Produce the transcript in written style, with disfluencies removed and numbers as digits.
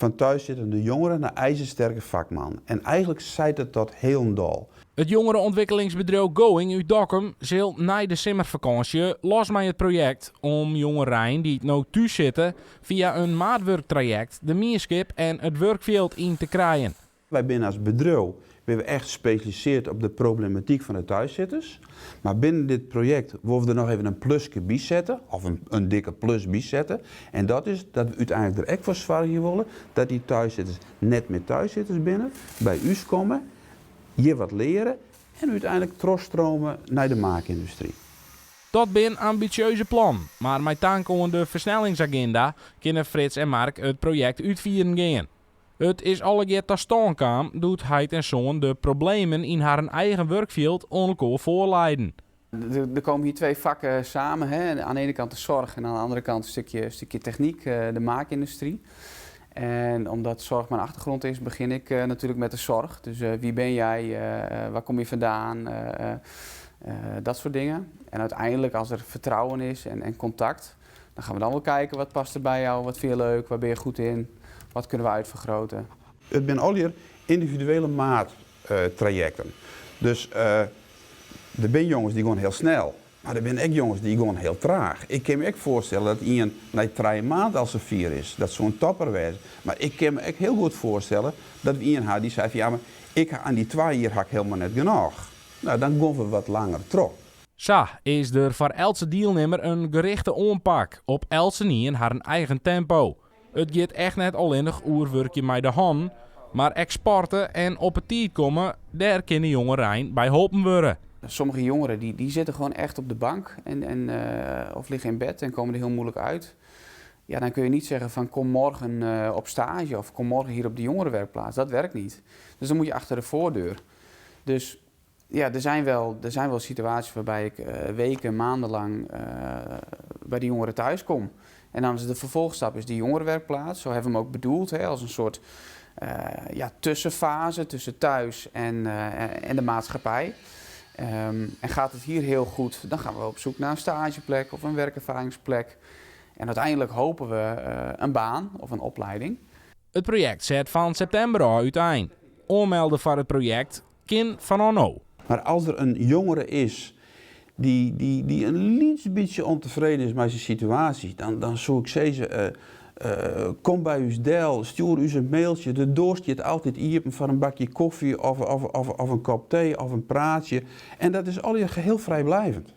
van thuiszittende jongeren naar ijzersterke vakman. En eigenlijk zei het dat heel dol. Het jongerenontwikkelingsbedrijf Going uit Dokkum zal na de zomervakantie los met het project om jongeren die nou thuis zitten via een maatwerktraject de meerskip en het werkveld in te krijgen. Wij zijn als bedrijf echt gespecialiseerd op de problematiek van de thuiszitters. Maar binnen dit project willen we er nog even een plusje bij zetten, of een dikke plus bij zetten. En dat is dat we uiteindelijk er echt voor zorgen willen dat die thuiszitters net met thuiszitters binnen, bij u komen, hier wat leren en uiteindelijk terugstromen naar de maakindustrie. Dat ben een ambitieuze plan, maar met dank aan de versnellingsagenda kunnen Frits en Mark het project uitvieren gaan. Het is allegear te staan kwam, doet hij en zoon de problemen in haar eigen werkveld onelkaar voorleiden. Er komen hier twee vakken samen. Hè. Aan de ene kant de zorg en aan de andere kant een stukje techniek, de maakindustrie. En omdat zorg mijn achtergrond is, begin ik natuurlijk met de zorg. Dus wie ben jij, waar kom je vandaan, dat soort dingen. En uiteindelijk als er vertrouwen is en contact, dan gaan we dan wel kijken wat past er bij jou, wat vind je leuk, waar ben je goed in, wat kunnen we uitvergroten. Het zijn al hier individuele maattrajecten. Dus er zijn jongens die gaan heel snel. Maar er zijn ook jongens die gaan heel traag. Ik kan me ook voorstellen dat iemand na 3 maanden als ze 4 is, dat zo'n topper wees. Maar ik kan me ook heel goed voorstellen dat iemand had die zei van ja, maar ik aan die 2 jaar had ik helemaal net genoeg. Nou, dan gaan we wat langer terug. Zo is er voor elke deelnemer een gerichte aanpak, op elke nien haar eigen tempo. Het gaat echt net alleen nog oerwerkje met de hand, maar exporten en op het tijd komen, daar kunnen jongeren bij helpen worden. Sommige jongeren die zitten gewoon echt op de bank of liggen in bed en komen er heel moeilijk uit. Ja, dan kun je niet zeggen van kom morgen op stage of kom morgen hier op de jongerenwerkplaats. Dat werkt niet. Dus dan moet je achter de voordeur. Dus ja, er zijn wel situaties waarbij ik weken, maandenlang bij die jongeren thuis kom. En dan is de vervolgstap is die jongerenwerkplaats. Zo hebben we hem ook bedoeld, hè, als een soort tussenfase tussen thuis en de maatschappij. En gaat het hier heel goed, dan gaan we op zoek naar een stageplek of een werkervaringsplek. En uiteindelijk hopen we een baan of een opleiding. Het project zet van september al uiteen. Aanmelden voor het project kan van nu. Maar als er een jongere is die een liefst beetje ontevreden is met zijn situatie, dan zou ik zeggen, kom bij uw deel, stuur u een mailtje, de doorst je het altijd iepen van een bakje koffie of een kop thee of een praatje. En dat is al je geheel vrijblijvend.